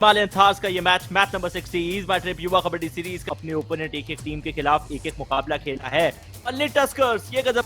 Himalayan थार्स का ये match number 60 इस बार ट्रिप युवा कबड्डी सीरीज का अपने ओपोनेंट एक एक टीम के खिलाफ एक एक मुकाबला खेला है। पल्ली टस्कर्स ये गजब।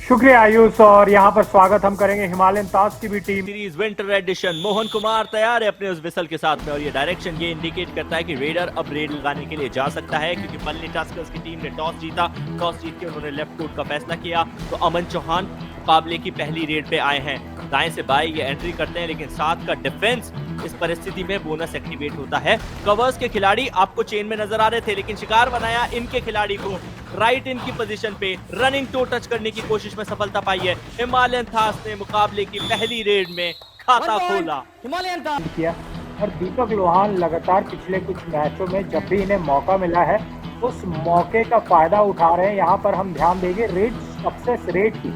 शुक्रिया आयुष, और यहाँ पर स्वागत हम करेंगे हिमालयन थार्स की भी team series winter edition. Mohan Kumar तैयार है अपने उस विसल के साथ में और ये डायरेक्शन ये इंडिकेट करता है कि रेडर अब रेड लगाने के लिए जा सकता है, क्योंकि पल्ली टस्कर्स की टीम ने टॉस जीता। टॉस जीत के उन्होंने लेफ्ट कोर्ट का फैसला किया, तो अमन चौहान मुकाबले की पहली रेड पे आए हैं। दाएं से बाएं ये एंट्री करते हैं, लेकिन साथ का डिफेंस इस परिस्थिति में बोनस एक्टिवेट होता है। कवर्स के खिलाड़ी आपको चेन में नजर आ रहे थे, लेकिन शिकार बनाया इनके खिलाड़ी को राइट इन की पोजीशन पे रनिंग टो टच करने की कोशिश में सफलता पाई है। हिमालयन थार्स ने मुकाबले की पहली रेड में खाता खोला। हिमालयन थार्स किया, और दीपक लोहान लगातार पिछले कुछ मैचों में जब भी इन्हें मौका मिला है उस मौके का फायदा उठा रहे हैं। यहाँ पर हम ध्यान देंगे रेड सक्सेस रेट की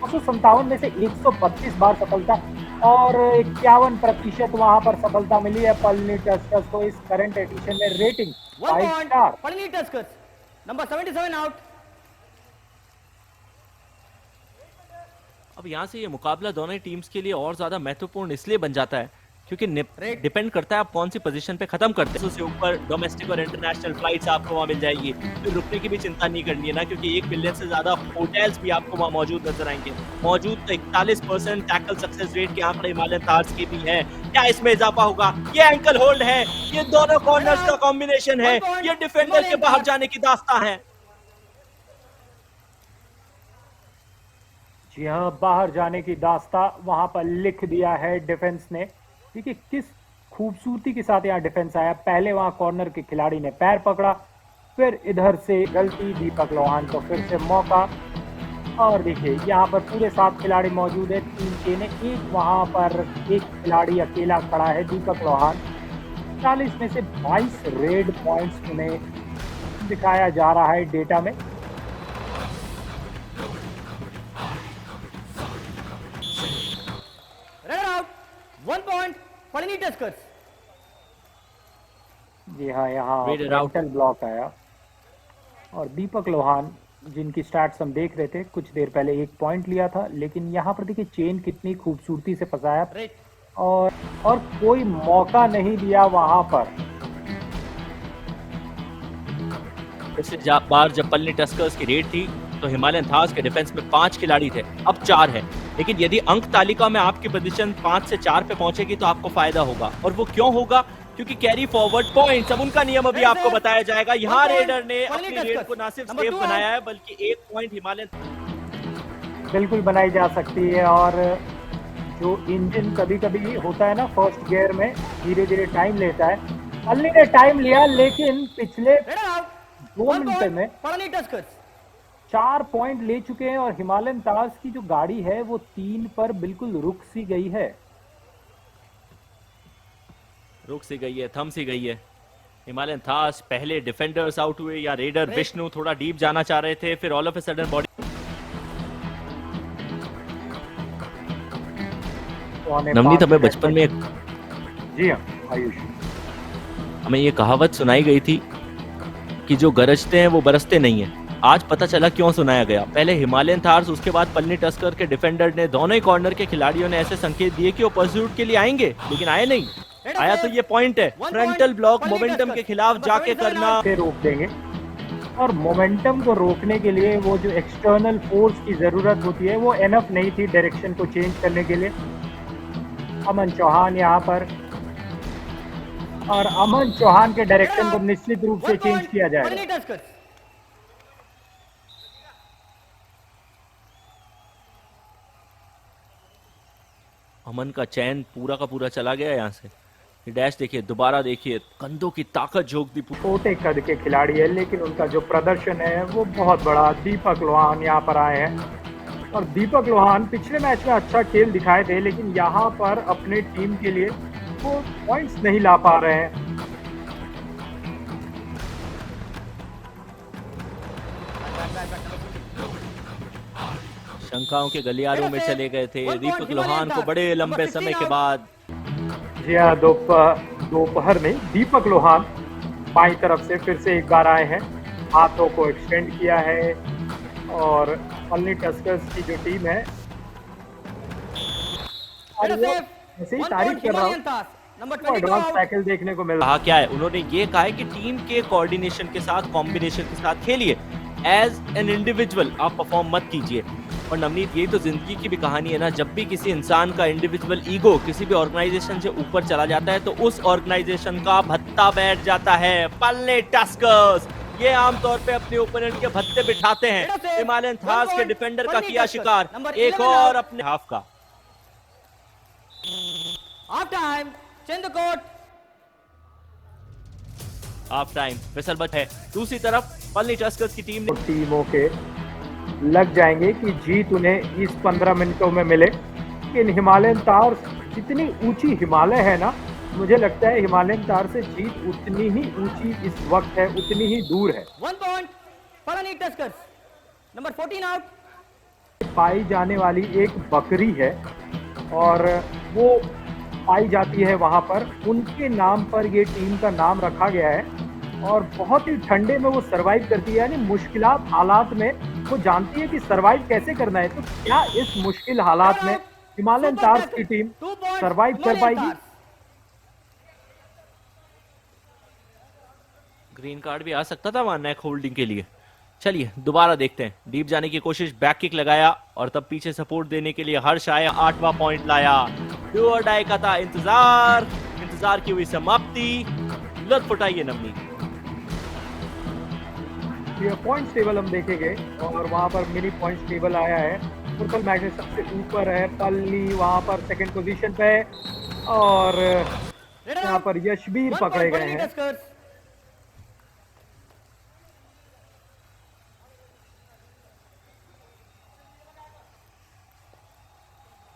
257 में से 132 बार सफलता और 51% वहां पर सफलता मिली है पल्ली टस्कर्स को। इस करंट एडिशन में रेटिंग 5 स्टार। पल्ली टस्कर्स नंबर 77 आउट। अब यहाँ से ये मुकाबला दोनों टीम्स के लिए और ज्यादा महत्वपूर्ण इसलिए बन जाता है क्योंकि डिपेंड करता है आप कौन सी पोजीशन पे खत्म करते हैं। उससे ऊपर डोमेस्टिक और इंटरनेशनल फ्लाइट्स आपको वहां मिल जाएगी, फिर रुकने की भी चिंता नहीं करनी है ना, क्योंकि 1 मिलियन से ज्यादा होटल्स भी आपको वहां मौजूद नजर आएंगे। मौजूद तो 41% टैकल सक्सेस रेट के आंकड़े हिमालयन थार्स के भी है। क्या इसमें इजाफा होगा? ये एंकल होल्ड है, ये दोनों कॉर्नर्स का कॉम्बिनेशन है, ये डिफेंडर के बाहर जाने की दास्तां है। जी हाँ, बाहर जाने की दास्ता वहां पर लिख दिया है डिफेंस ने। देखिए किस खूबसूरती के साथ यहाँ डिफेंस आया। पहले वहां कॉर्नर के खिलाड़ी ने पैर पकड़ा, फिर इधर से गलती दीपक लोहान को फिर से मौका, और देखिए यहाँ पर पूरे 7 खिलाड़ी मौजूद है। 3 चेने, एक वहां पर एक खिलाड़ी अकेला खड़ा है दीपक लोहान। 40 में से 22 रेड पॉइंट्स उन्हें दिखाया जा रहा है डेटा में। रन आउट 1 पॉइंट पल्ली टस्कर्स। जी हाँ, यहाँ फ्रंटल ब्लॉक आया और दीपक लोहान जिनकी स्टैट्स हम देख रहे थे कुछ देर पहले 1 पॉइंट लिया था, लेकिन यहाँ पर देखिए चेन कितनी खूबसूरती से फंसाया और कोई मौका नहीं दिया वहां पर। इससे बार जब पल्ली टस्कर्स की रेड थी तो हिमालयन थार्स के डिफेंस में 5 खिलाड़ी थे, अब 4 है। लेकिन यदि अंक तालिका में आपकी पोजीशन 5 से 4 पे पहुंचेगी तो आपको फायदा होगा, और वो क्यों होगा? क्योंकि कैरी फॉरवर्ड पॉइंट्स, अब उनका नियम अभी आपको बताया जाएगा। यहाँ रेडर ने अपनी रेड को ना सिर्फ सेफ बनाया है बल्कि 1 पॉइंट हिमालयन बिल्कुल बनाई जा सकती है। और जो इंजन कभी कभी होता है ना फर्स्ट गियर में, धीरे धीरे टाइम लेता है। पल्ली ने टाइम लिया, लेकिन पिछले 2 मिनट में 4 पॉइंट ले चुके हैं और हिमालयन थार्स की जो गाड़ी है वो 3 पर बिल्कुल रुक सी गई है, थम सी गई है। हिमालयन थार्स पहले डिफेंडर्स आउट हुए या रेडर विष्णु थोड़ा डीप जाना चाह रहे थे, फिर all of a sudden body. Navneet, हमें बचपन में जी हाँ आयुष, हमें ये कहावत सुनाई गई थी कि जो गरजते हैं वो बरसते नहीं है। आज पता चला क्यों सुनाया गया। पहले हिमालयन थार्स, उसके बाद पल्ली टस्कर के डिफेंडर ने, दोनों ही कॉर्नर के खिलाड़ियों ने ऐसे संकेत दिए कि वो परस्यूट के लिए आएंगे, लेकिन आए नहीं। आया तो ये पॉइंट है, फ्रंटल ब्लॉक मोमेंटम के खिलाफ जाके करना। रोक देंगे, और मोमेंटम को रोकने के लिए वो जो एक्सटर्नल फोर्स की जरूरत होती है वो एनफ नहीं थी डायरेक्शन को चेंज करने के लिए। अमन चौहान यहाँ पर, और अमन चौहान के डायरेक्शन को निश्चित रूप से चेंज किया जाएगा। अमन का चैन पूरा का पूरा चला गया यहाँ से। ये डैश देखिए, दोबारा देखिए, कंधों की ताकत झोंक दी। छोटे कद के खिलाड़ी है, लेकिन उनका जो प्रदर्शन है वो बहुत बड़ा। दीपक लोहान यहाँ पर आए हैं, और दीपक लोहान पिछले मैच में अच्छा खेल दिखाए थे, लेकिन यहाँ पर अपने टीम के लिए वो पॉइंट्स नहीं ला पा रहे हैं। शंकाओं के गलियारों में चले गए थे दीपक लोहान को बड़े लंबे समय के बाद। जी हाँ, दोपहर में दीपक लोहान बाईं तरफ से फिर से एक बार आए हैं, हाथों को एक्सटेंड किया है, और पल्ली टस्कर्स की जो टीम है ऐसे ही तारीफ कर रहा हूँ, Number वो 22 एडवांस out. टैकल देखने को मिल रहा कहा क्या है, उन्होंने ये कहा है कि टीम के कोऑर्डिनेशन के साथ, कॉम्बिनेशन के साथ खेलिए, एज एन इंडिविजुअल आप परफॉर्म मत कीजिए। और नवनीत, यही तो जिंदगी की भी कहानी है ना, जब भी किसी इंसान का इंडिविजुअल ईगो किसी भी ऑर्गेनाइजेशन से ऊपर चला जाता है तो उस ऑर्गेनाइजेशन का भत्ता बैठ जाता है। पल्ले टस्कर्स ये आमतौर पे अपने ओपोनेंट के भत्ते बिठाते हैं। हिमालयन थार्स के डिफेंडर का किया शिकार, एक और अपने हाफ का। Half time. Change the court. Half time फिसल बच है। दूसरी तरफ पल्ली टस्कर्स की टीम ने टीमों के लग जाएंगे कि जीत उन्हें इस 15 मिनटों में मिले। लेकिन हिमालयन तार्स, जितनी ऊंची हिमालय है ना, मुझे लगता है हिमालयन तार से जीत उतनी ही ऊंची इस वक्त है, उतनी ही दूर है। 1 point. Palani Tuskers. Number 14 out. पाई जाने वाली एक बकरी है और वो पाई जाती है वहां पर, उनके नाम पर ये टीम का नाम रखा गया है। और बहुत ही ठंडे में वो सरवाइव करती है, यानी मुश्किलात हालात में वो जानती है कि सरवाइव कैसे करना है। तो क्या इस मुश्किल हालात में हिमालयन तार्स की टीम 2 points. सरवाइव कर Himalayan पाएगी? Tars. ग्रीन कार्ड भी आ सकता था वहां नेक होल्डिंग के लिए। चलिए दोबारा देखते हैं, डीप जाने की कोशिश, बैक किक लगाया और तब पीछे सपोर्ट देने के लिए हर्ष आया, 8वां पॉइंट लाया। डू और डाई का था इंतजार की हुई समाप्ति। लुत्फ उठाइए नवनीत। ये पॉइंट्स टेबल हम देखेंगे और वहां पर मिनी पॉइंट्स टेबल आया है। फुटबॉल मैच में सबसे ऊपर है पल्ली, वहां पर सेकंड पोजीशन पे है और Red यहाँ out. पर यशबीर 1 पकड़े point. गए Palani हैं। Tuskers.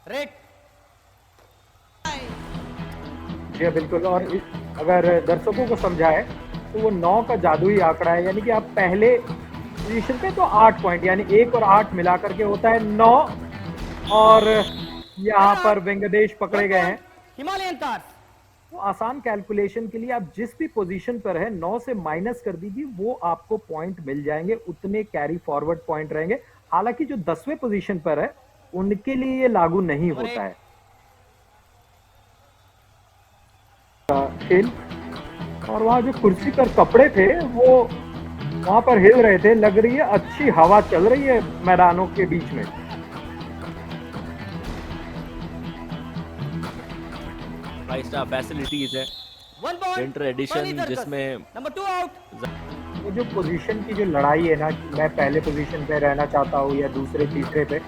Red. जी बिल्कुल। और अगर दर्शकों को समझाए तो वो 9 का जादुई आंकड़ा है, यानी कि आप पहले पोजीशन पे तो 8 पॉइंट, यानी 1 और 8 मिला करके होता है 9। और यहाँ पर वेंकटेश पकड़े 1 गए हैं। point. Himalayan Tars. तो आसान कैलकुलेशन के लिए आप जिस भी पोजीशन पर है 9 से माइनस कर दीजिए, वो आपको पॉइंट मिल जाएंगे, उतने कैरी फॉरवर्ड पॉइंट रहेंगे। हालांकि जो 10वें पोजीशन पर है उनके लिए ये लागू नहीं होता है। खेल और वहाँ जो कुर्सी पर कपड़े थे वो वहां पर हिल रहे थे, लग रही है अच्छी हवा चल रही है मैदानों के बीच में। फाइव स्टार फैसिलिटीज है, 1 point. Winter edition Palani Tuskers. जिसमें Number 2 out. वो जो पोजीशन की जो लड़ाई है ना, कि मैं पहले पोजीशन पे रहना चाहता हूँ या दूसरे तीसरे पे,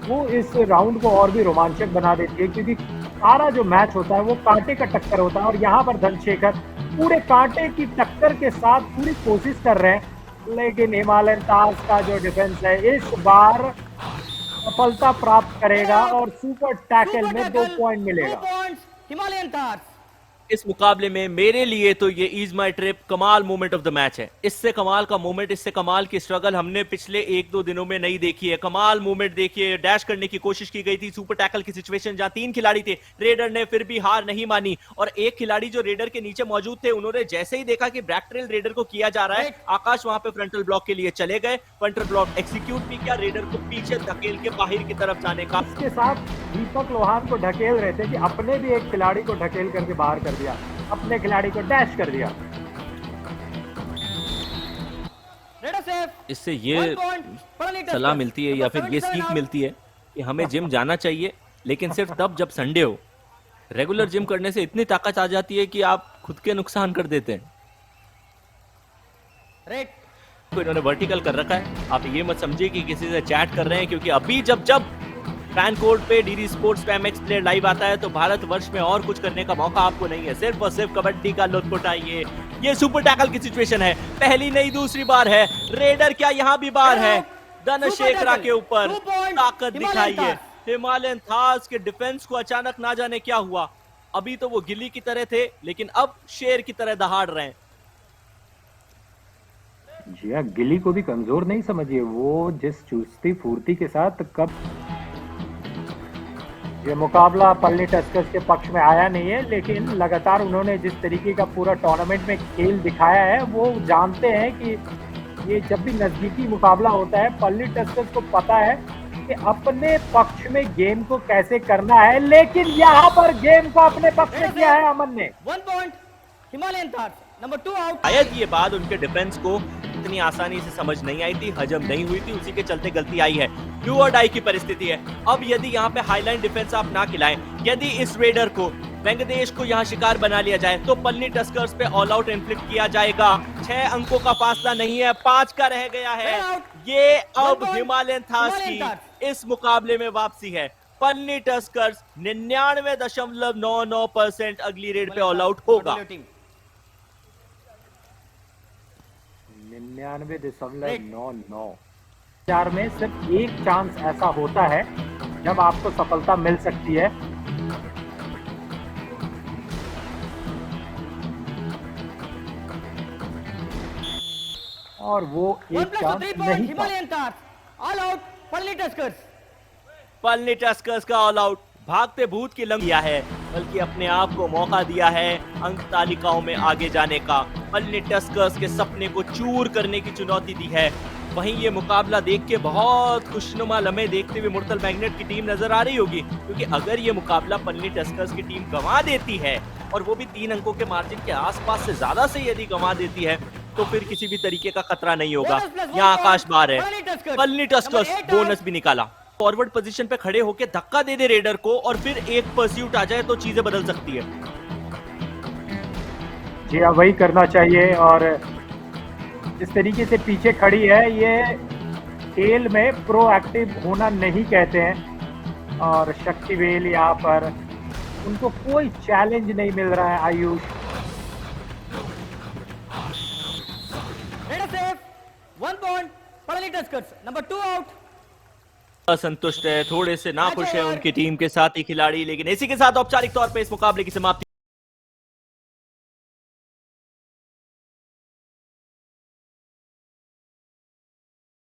वो इस राउंड को और भी रोमांचक बना देती है। क्योंकि सारा जो मैच होता है वो कांटे का टक्कर होता है और यहाँ पर धनशेखर पूरे कांटे की टक्कर के साथ पूरी कोशिश कर रहे हैं। लेकिन हिमालयन तार्स का जो डिफेंस है इस बार सफलता प्राप्त करेगा और सुपर टैकल में 2 पॉइंट मिलेगा। 2 points. Himalayan Tars. इस मुकाबले में मेरे लिए तो ये इज माई ट्रिप कमाल मोमेंट ऑफ द मैच है। इससे कमाल का मोमेंट, इससे कमाल की स्ट्रगल हमने पिछले 1-2 दिनों में नहीं देखी है। कमाल मोमेंट देखिए, डैश करने की कोशिश की गई थी, सुपर टैकल की सिचुएशन जहां 3 खिलाड़ी थे, रेडर ने फिर भी हार नहीं मानी और एक खिलाड़ी जो रेडर के नीचे मौजूद थे, उन्होंने जैसे ही देखा कि बैक ट्रेल रेडर को किया जा रहा है, आकाश वहां पे फ्रंटल ब्लॉक के लिए चले गए, फ्रंटल ब्लॉक एक्सिक्यूट भी किया, रेडर को पीछे धकेल के बाहर की तरफ जाने का। इसके साथ दीपक लोहान को ढकेल रहे थे कि अपने भी एक खिलाड़ी को ढकेल करके बाहर कर दिया, अपने खिलाड़ी को डैश कर दिया। Red safe. इससे ये 1 point. Palani Tuskers. सलाह मिलती है या फिर ये 77 सीख out. मिलती है कि हमें जिम जाना चाहिए, लेकिन सिर्फ तब जब संडे हो। रेगुलर जिम करने से इतनी ताकत आ जाती है कि आप खुद के नुकसान कर देते हैं। Red. तो इन्होंने वर्टिकल कर रखा है, आप ये मत समझिए कि किसी से चैट कर रहे हैं, क्योंकि अभी जब जब फैन कोड पे डीडी स्पोर्ट्स पे एमएक्स प्लेयर लाइव आता है तो भारतवर्ष में और कुछ करने का मौका आपको नहीं है, सिर्फ और सिर्फ कबड्डी का लुत्फ उठाइए। ये सुपर टैकल की सिचुएशन है, पहली नहीं दूसरी बार है, रेडर क्या यहाँ भी बार है, धनशेखरा के ऊपर 2 points. ताकत Himalayan दिखाइए। Tars. हिमालयन थार्स के डिफेंस को अचानक ना जाने क्या हुआ, अभी तो वो गिल्ली की तरह थे लेकिन अब शेर की तरह दहाड़ रहे हैं। जी हाँ, गिली को भी कमजोर नहीं समझिए, वो जिस चुस्ती फुर्ती के साथ कब ये मुकाबला पल्ली टस्कर्स के पक्ष में आया नहीं है, लेकिन लगातार उन्होंने जिस तरीके का पूरा टूर्नामेंट में खेल दिखाया है, वो जानते हैं कि ये जब भी नजदीकी मुकाबला होता है, पल्ली टस्कर्स को पता है कि अपने पक्ष में गेम को कैसे करना है, लेकिन यहाँ पर गेम को अपने पक्ष में किया है अमन ने। 1 point. Himalayan Thars. Number 2 out. शायद ये बात उनके डिफेंस को इतनी आसानी से समझ नहीं आई थी, हजम नहीं हुई थी, उसी के चलते गलती आई है। डू और डाई की परिस्थिति है। अब यदि यहाँ पे हाईलाइन डिफेंस आप ना खिलाएं, यदि इस रेडर को वेंकटेश को यहाँ शिकार बना लिया जाए तो पलनी टस्कर्स पे ऑल आउट इन्फ्लिक्ट किया जाएगा। 6 अंकों का फासला नहीं है, 5 का रह गया है। ये अब हिमालयन थार्स की इस मुकाबले में वापसी है। पलनी टस्कर्स 99.99% अगली रेड पे ऑल आउट होगा। 99.99। 4 में सिर्फ एक चांस ऐसा होता है जब आपको सफलता मिल सकती है। और वो 1 एक plus चांस 3 point. नहीं था। Himalayan Thars. All out. Palni Tuskers. Palani Tuskers का ऑल आउट भागते भूत की लंग किया है, बल्कि अपने आप को मौका दिया है अंक तालिकाओं में आगे जाने का। पलनी टस्कर्स के सपने को चूर करने की चुनौती दी है। वहीं ये मुकाबला देख के बहुत खुशनुमा लम्हे देखते हुए मुर्तल मैग्नेट की टीम नजर आ रही होगी, क्योंकि अगर ये मुकाबला पलनी टस्कर्स की टीम गंवा देती है और वो भी 3 अंकों के मार्जिन के आसपास से ज्यादा से यदि गंवा देती है तो फिर किसी भी तरीके का खतरा नहीं होगा। यहाँ आकाश बार है, पलनी टस्कर्स बोनस भी निकाला। फॉरवर्ड पोजीशन पे खड़े होके धक्का दे दे रेडर को और फिर एक परस्यूट आ जाए तो चीजें बदल सकती है। जी हाँ, वही करना चाहिए। और जिस तरीके से पीछे खड़ी है, ये खेल में प्रोएक्टिव होना नहीं कहते हैं। और शक्तिवेल यहाँ पर उनको कोई चैलेंज नहीं मिल रहा है। Ayush Raider safe. 1 point. Palni Tuskers. Number 2 out. असंतुष्ट है, थोड़े से नाखुश है उनकी टीम के साथ ही खिलाड़ी, लेकिन इसी के साथ औपचारिक तौर पे इस मुकाबले की समाप्ति